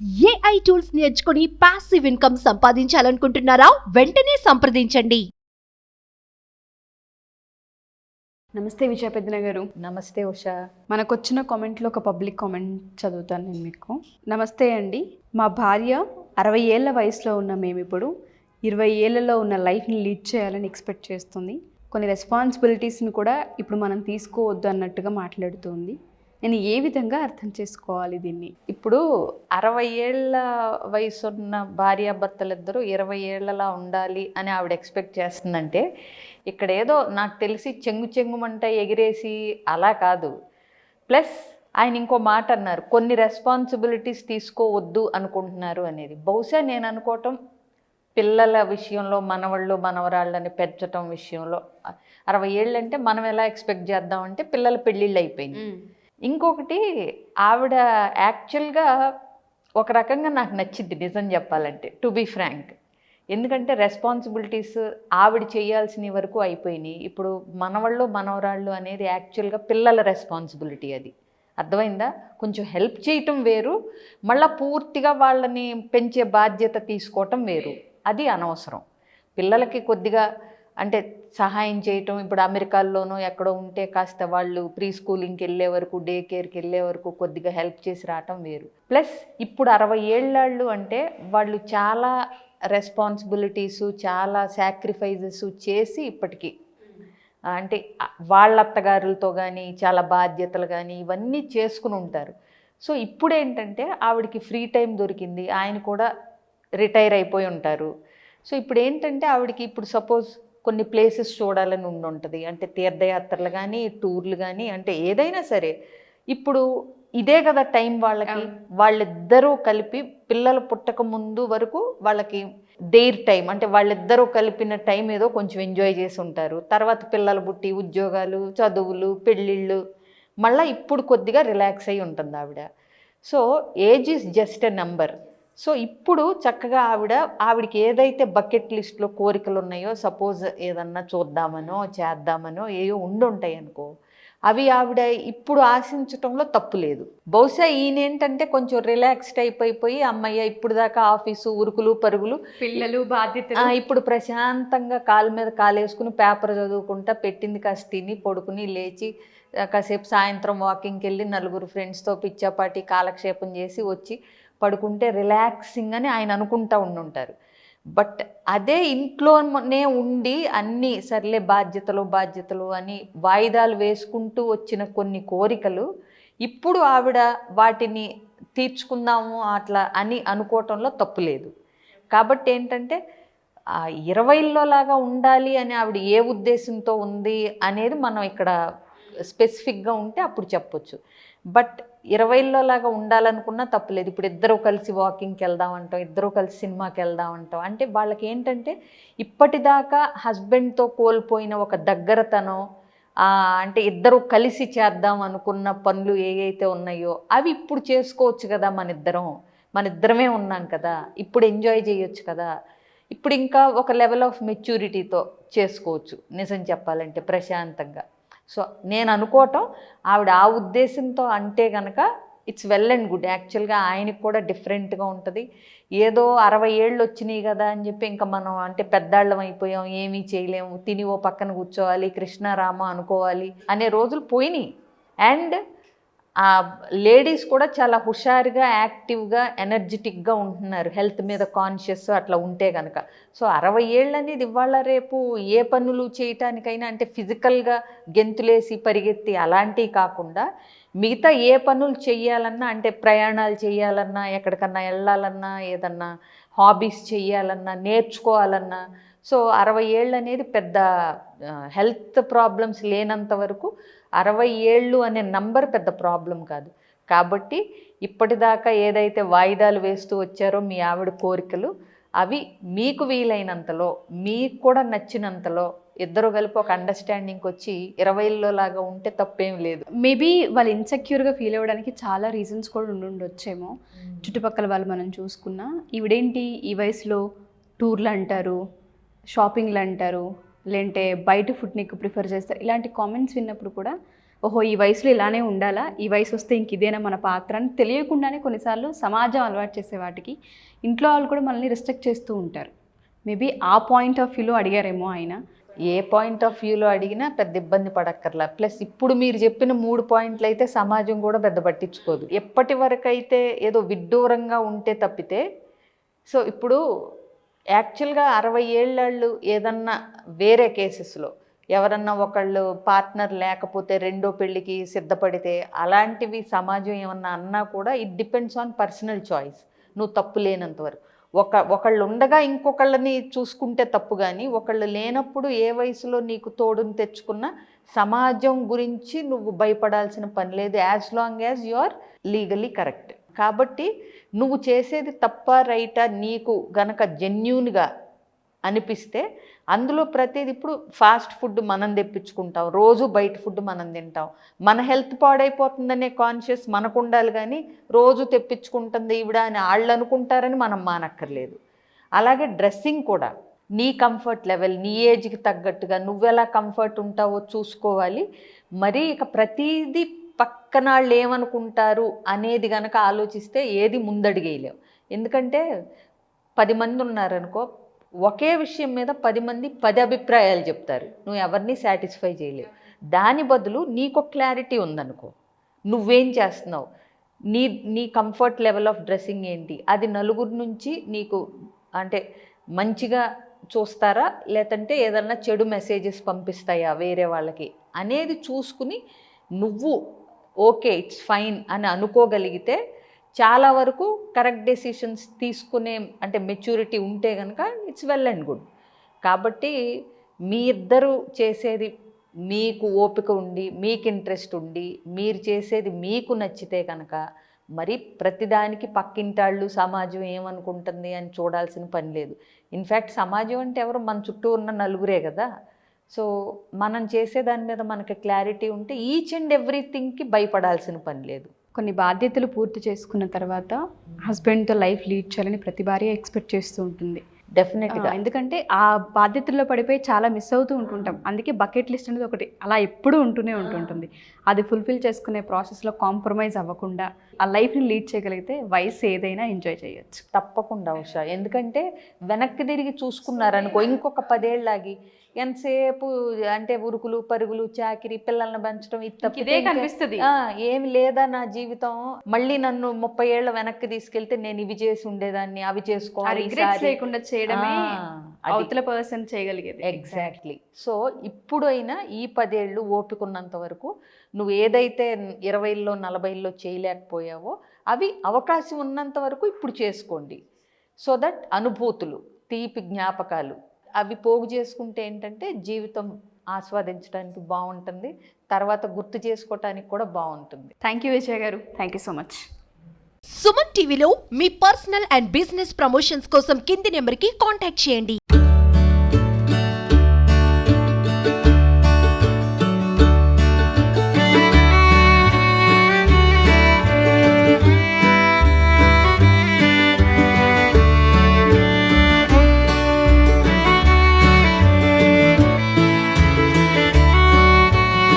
AI tools నేర్చుకుని passive income సంపాదించాలనుకుంటున్నారా? వెంటనే సంప్రదించండి. నమస్తే విజయ పెద్దన గారు. నమస్తే ఉషా. మనకు వచ్చిన కామెంట్లో ఒక పబ్లిక్ కామెంట్ చదువుతాను నేను మీకు. నమస్తే అండి, మా భార్య 60 ఏళ్ల వయసులో ఉన్న మేము ఇప్పుడు 20 ఏళ్లలో ఉన్న లైఫ్ని లీడ్ చేయాలని ఎక్స్పెక్ట్ చేస్తుంది. కొన్ని రెస్పాన్సిబిలిటీస్ని కూడా ఇప్పుడు మనం తీసుకోవద్దు అన్నట్టుగా మాట్లాడుతుంది. నేను ఏ విధంగా అర్థం చేసుకోవాలి దీన్ని? ఇప్పుడు 60 ఏళ్ల వయసున్న భార్యాభర్తలిద్దరూ 20 ఏళ్లలా ఉండాలి అని ఆవిడ ఎక్స్పెక్ట్ చేస్తుందంటే ఇక్కడ ఏదో నాకు తెలిసి చెంగుమంట ఎగిరేసి అలా కాదు. ప్లస్ ఆయన ఇంకో మాట అన్నారు, కొన్ని రెస్పాన్సిబిలిటీస్ తీసుకోవద్దు అనుకుంటున్నారు అనేది. బహుశా నేను అనుకోవటం పిల్లల విషయంలో మనవాళ్ళు మనవరాళ్ళని పెంచటం విషయంలో 60 ఏళ్ళు అంటే మనం ఎలా ఎక్స్పెక్ట్ చేద్దామంటే పిల్లల పెళ్ళిళ్ళు అయిపోయింది. ఇంకొకటి ఆవిడ యాక్చువల్గా ఒక రకంగా నాకు నచ్చింది నిజం చెప్పాలంటే, టు బీ ఫ్రాంక్. ఎందుకంటే రెస్పాన్సిబిలిటీస్ ఆవిడ చేయాల్సిన వరకు అయిపోయినాయి. ఇప్పుడు మనవాళ్ళు మనవరాళ్ళు అనేది యాక్చువల్గా పిల్లల రెస్పాన్సిబిలిటీ. అది అర్థమైందా? కొంచెం హెల్ప్ చేయటం వేరు, మళ్ళీ పూర్తిగా వాళ్ళని పెంచే బాధ్యత తీసుకోవటం వేరు. అది అనవసరం. పిల్లలకి కొద్దిగా అంటే సహాయం చేయటం, ఇప్పుడు అమెరికాల్లోనో ఎక్కడో ఉంటే కాస్త వాళ్ళు ప్రీ స్కూలింగ్కి వెళ్ళే వరకు, డే కేర్కి వెళ్ళే వరకు కొద్దిగా హెల్ప్ చేసి రావటం వేరు. ప్లస్ ఇప్పుడు 60 ఏళ్ళాళ్ళు అంటే వాళ్ళు చాలా రెస్పాన్సిబిలిటీసు, చాలా సాక్రిఫైజెస్ చేసి ఇప్పటికీ అంటే వాళ్ళ అత్తగారులతో కానీ చాలా బాధ్యతలు కానీ ఇవన్నీ చేసుకుని ఉంటారు. సో ఇప్పుడు ఏంటంటే ఆవిడకి ఫ్రీ టైం దొరికింది, ఆయన కూడా రిటైర్ అయిపోయి ఉంటారు. సో ఇప్పుడు ఏంటంటే ఆవిడకి ఇప్పుడు సపోజ్ కొన్ని ప్లేసెస్ చూడాలని ఉంటుంది, అంటే తీర్థయాత్రలు కానీ టూర్లు కానీ, అంటే ఏదైనా సరే ఇప్పుడు ఇదే కదా టైం వాళ్ళకి. వాళ్ళిద్దరూ కలిపి పిల్లలు పుట్టక ముందు వరకు వాళ్ళకి దేర్ టైం, అంటే వాళ్ళిద్దరూ కలిపిన టైం ఏదో కొంచెం ఎంజాయ్ చేసి ఉంటారు. తర్వాత పిల్లలు పుట్టి ఉద్యోగాలు, చదువులు, పెళ్ళిళ్ళు, మళ్ళీ ఇప్పుడు కొద్దిగా రిలాక్స్ అయి ఉంటుంది ఆవిడ. So age is just a number. So ఇప్పుడు చక్కగా ఆవిడకి ఏదైతే బకెట్ లిస్ట్లో కోరికలు ఉన్నాయో, సపోజ్ ఏదన్నా చూద్దామనో చేద్దామనో ఏవో ఉండుంటాయి అనుకో, అవి ఆవిడ ఇప్పుడు ఆశించటంలో తప్పు లేదు. బహుశా ఈయనేంటంటే కొంచెం రిలాక్స్డ్ అయిపోయి అమ్మయ్య ఇప్పుడు దాకా ఆఫీసు ఉరుకులు పరుగులు, పిల్లలు బాధ్యత, ఇప్పుడు ప్రశాంతంగా కాలు మీద కాలేసుకుని పేపర్ చదువుకుంటా పెట్టింది కాస్త తిని పడుకుని లేచి కాసేపు సాయంత్రం వాకింగ్కి వెళ్ళి నలుగురు ఫ్రెండ్స్తో పిచ్చాపాటి కాలక్షేపం చేసి వచ్చి పడుకుంటే రిలాక్సింగ్ అని ఆయన అనుకుంటూ ఉండుంటారు. బట్ అదే ఇంట్లోనే ఉండి అన్నీ సర్లే బాధ్యతలు అని వాయిదాలు వేసుకుంటూ వచ్చిన కొన్ని కోరికలు ఇప్పుడు ఆవిడ వాటిని తీర్చుకుందాము అట్లా అని అనుకోవటంలో తప్పు లేదు. కాబట్టి ఏంటంటే 20లో లాగా ఉండాలి అని ఆవిడ ఏ ఉద్దేశంతో ఉంది అనేది మనం ఇక్కడ స్పెసిఫిక్గా ఉంటే అప్పుడు చెప్పొచ్చు. బట్ 20లో లాగా ఉండాలనుకున్నా తప్పులేదు. ఇప్పుడు ఇద్దరూ కలిసి వాకింగ్కి వెళ్దాం అంటాం, ఇద్దరూ కలిసి సినిమాకి వెళ్దాం అంటాం, అంటే వాళ్ళకి ఏంటంటే ఇప్పటిదాకా హస్బెండ్తో కోల్పోయిన ఒక దగ్గరతనం, అంటే ఇద్దరూ కలిసి చేద్దాం అనుకున్న పనులు ఏవైతే ఉన్నాయో అవి ఇప్పుడు చేసుకోవచ్చు కదా. మనిద్దరమే ఉన్నాం కదా, ఇప్పుడు ఎంజాయ్ చేయొచ్చు కదా. ఇప్పుడు ఇంకా ఒక లెవెల్ ఆఫ్ మెచ్యూరిటీతో చేసుకోవచ్చు నిజం చెప్పాలంటే ప్రశాంతంగా. సో నేను అనుకోవటం ఆవిడ ఆ ఉద్దేశంతో అంటే కనుక ఇట్స్ వెల్ అండ్ గుడ్. యాక్చువల్గా ఆయనకు కూడా డిఫరెంట్గా ఉంటుంది. ఏదో 60 ఏళ్ళు వచ్చినాయి కదా అని చెప్పి ఇంకా మనం అంటే పెద్దాళ్ళం అయిపోయాం, ఏమీ చేయలేము, తిని ఓ పక్కన కూర్చోవాలి, కృష్ణారామ అనుకోవాలి అనే రోజులు పోయినాయి. అండ్ ఆ లేడీస్ కూడా చాలా హుషారుగా, యాక్టివ్గా, ఎనర్జెటిక్గా ఉంటున్నారు, హెల్త్ మీద కాన్షియస్ అట్లా ఉంటే కనుక. సో 60 ఏళ్ళు అనేది ఇవాళ రేపు ఏ పనులు చేయటానికైనా అంటే ఫిజికల్గా గెంతులేసి పరిగెత్తి అలాంటివి కాకుండా మిగతా ఏ పనులు చేయాలన్నా, అంటే ప్రయాణాలు చేయాలన్నా, ఎక్కడికన్నా వెళ్ళాలన్నా, ఏదన్నా హాబీస్ చేయాలన్నా, నేర్చుకోవాలన్నా, సో 60 ఏళ్ళు అనేది పెద్ద హెల్త్ ప్రాబ్లమ్స్ లేనంత వరకు 60 ఏళ్ళు అనే నంబర్ పెద్ద ప్రాబ్లం కాదు. కాబట్టి ఇప్పటిదాకా ఏదైతే వాయిదాలు వేస్తూ వచ్చారో మీ ఆవిడ కోరికలు, అవి మీకు వీలైనంతలో, మీకు కూడా నచ్చినంతలో ఇద్దరు కలిపి ఒక అండర్స్టాండింగ్కి వచ్చి 20లో లాగా ఉంటే తప్పేం లేదు. మేబీ వాళ్ళు ఇన్సెక్యూర్గా ఫీల్ అవ్వడానికి చాలా రీజన్స్ కూడా ఉండొచ్చేమో. చుట్టుపక్కల వాళ్ళు మనం చూసుకున్నా ఈవిడేంటి ఈ వయసులో టూర్లు అంటారు, షాపింగ్లు అంటారు, లేదంటే బయట ఫుడ్ నీకు ప్రిఫర్ చేస్తారు, ఇలాంటి కామెంట్స్ విన్నప్పుడు కూడా ఓహో ఈ వయసులో ఇలానే ఉండాలా, ఈ వయసు వస్తే ఇంక ఇదేనా మన పాత్ర అని తెలియకుండానే కొన్నిసార్లు సమాజం అలవాటు చేసే వాటికి ఇంట్లో వాళ్ళు కూడా మనల్ని రెస్ట్రిక్ట్ చేస్తూ ఉంటారు. మేబీ ఆ పాయింట్ ఆఫ్ వ్యూలో అడిగారేమో ఆయన. ఏ పాయింట్ ఆఫ్ వ్యూలో అడిగినా పెద్ద ఇబ్బంది పడక్కర్లా. ప్లస్ ఇప్పుడు మీరు చెప్పిన 3 పాయింట్లు అయితే సమాజం కూడా పెద్ద పట్టించుకోదు. ఎప్పటి వరకు అయితే ఏదో విడ్డూరంగా ఉంటే తప్పితే. సో ఇప్పుడు యాక్చువల్గా 60 ఏళ్ళు ఏదన్నా వేరే కేసెస్లో ఎవరన్నా ఒకళ్ళు పార్ట్నర్ లేకపోతే రెండో పెళ్ళికి సిద్ధపడితే అలాంటివి సమాజం ఏమన్నా అన్నా కూడా it depends on personal choice. నువ్వు తప్పు లేనంత వరకు. ఒకళ్ళు ఉండగా ఇంకొకళ్ళని చూసుకుంటే తప్పు, కానీ ఒకళ్ళు లేనప్పుడు ఏ వయసులో నీకు తోడుని తెచ్చుకున్నా సమాజం గురించి నువ్వు భయపడాల్సిన పని లేదు, as long as you are legally correct. కాబట్టి నువ్వు చేసేది తప్ప రైటా నీకు గనక జెన్యూన్గా అనిపిస్తే అందులో ప్రతిది. ఇప్పుడు ఫాస్ట్ ఫుడ్ మనం తెప్పించుకుంటాం, రోజు బయట ఫుడ్ మనం తింటాం, మన హెల్త్ పాడైపోతుందనే కాన్షియస్ మనకు ఉండాలి, కానీ రోజు తెప్పించుకుంటుంది ఈవిడ అని వాళ్ళు అనుకుంటారని మనం మానక్కర్లేదు. అలాగే డ్రెస్సింగ్ కూడా నీ కంఫర్ట్ లెవెల్, నీ ఏజ్కి తగ్గట్టుగా నువ్వెలా కంఫర్ట్ ఉంటావో చూసుకోవాలి. మరి ఇక ప్రతిదీ పక్కన వాళ్ళు ఏమనుకుంటారు అనేది కనుక ఆలోచిస్తే ఏది ముందడిగేయలేవు. ఎందుకంటే 10 మంది ఉన్నారనుకో, ఒకే విషయం మీద 10 మంది 10 అభిప్రాయాలు చెప్తారు, నువ్వు ఎవరిని సాటిస్ఫై చేయలేవు. దాని బదులు నీకు క్లారిటీ ఉందనుకో, నువ్వేం చేస్తున్నావు, నీ కంఫర్ట్ లెవెల్ ఆఫ్ డ్రెస్సింగ్ ఏంటి, అది నలుగురు నుంచి నీకు అంటే మంచిగా చూస్తారా, లేదంటే ఏదన్నా చెడు మెసేజెస్ పంపిస్తాయా వేరే వాళ్ళకి అనేది చూసుకుని నువ్వు ఓకే ఇట్స్ ఫైన్ అని అనుకోగలిగితే చాలా వరకు కరెక్ట్ డెసిషన్స్ తీసుకునే అంటే మెచ్యూరిటీ ఉంటే కనుక ఇట్స్ వెల్ అండ్ గుడ్. కాబట్టి మీ ఇద్దరు చేసేది మీకు ఓపిక ఉండి, మీకు ఇంట్రెస్ట్ ఉండి, మీరు చేసేది మీకు నచ్చితే కనుక మరి ప్రతిదానికి పక్కింటాళ్ళు సమాజం ఏమనుకుంటుంది అని చూడాల్సిన పని లేదు. ఇన్ఫ్యాక్ట్ సమాజం అంటే ఎవరు, మన చుట్టూ ఉన్న నలుగురే కదా. సో మనం చేసే దాని మీద మనకి క్లారిటీ ఉంటే ఈచ్ అండ్ ఎవ్రీథింగ్కి భయపడాల్సిన పని లేదు. కొన్ని బాధ్యతలు పూర్తి చేసుకున్న తర్వాత హస్బెండ్తో లైఫ్ లీడ్ చేయాలని ప్రతి భార్య ఎక్స్పెక్ట్ చేస్తూ ఉంటుంది. డెఫినెట్గా. ఎందుకంటే ఆ బాధ్యతల్లో పడిపోయి చాలా మిస్ అవుతూ ఉంటుంటాం. అందుకే బకెట్ లిస్ట్ అనేది ఒకటి అలా ఎప్పుడూ ఉంటూనే ఉంటుంటుంది. అది ఫుల్ఫిల్ చేసుకునే ప్రాసెస్లో కాంప్రమైజ్ అవ్వకుండా ఆ లైఫ్ని లీడ్ చేయగలిగితే వయసు ఏదైనా ఎంజాయ్ చేయొచ్చు. తప్పకుండా ఉషా. ఎందుకంటే వెనక్కి తిరిగి చూసుకున్నారనుకో ఇంకొక 10 ఏళ్ళకి ఎంతసేపు అంటే ఉరుకులు పరుగులు చాకిరి పిల్లల్ని పెంచడం ఇదే కనిపిస్తుంది. ఏమి లేదా నా జీవితం, మళ్ళీ నన్ను 30 ఏళ్ళ వెనక్కి తీసుకెళ్తే నేను ఇవి చేసి ఉండేదాన్ని, అవి చేసుకోవాలి లేకుండా చేయడమే అవతల పర్సన్ చేయగలిగేది. ఎగ్జాక్ట్లీ. సో ఇప్పుడైనా ఈ 10 ఏళ్ళు ఓపిక ఉన్నంత వరకు నువ్వు ఏదైతే 20లో 40లో చేయలేకపోయావో అవి అవకాశం ఉన్నంత వరకు ఇప్పుడు చేసుకోండి. సో దట్ అనుభూతులు, తీపి జ్ఞాపకాలు అవి పోగు చేసుకుంటే ఏంటంటే జీవితం ఆస్వాదించడానికి బాగుంటుంది, తర్వాత గుర్తు చేసుకోవటానికి కూడా బాగుంటుంది. థ్యాంక్ యూ విజయ్ గారు, thank you so much. Suman టీవీలో మీ పర్సనల్ అండ్ బిజినెస్ ప్రమోషన్స్ కోసం కింది నెంబర్కి కాంటాక్ట్ చేయండి.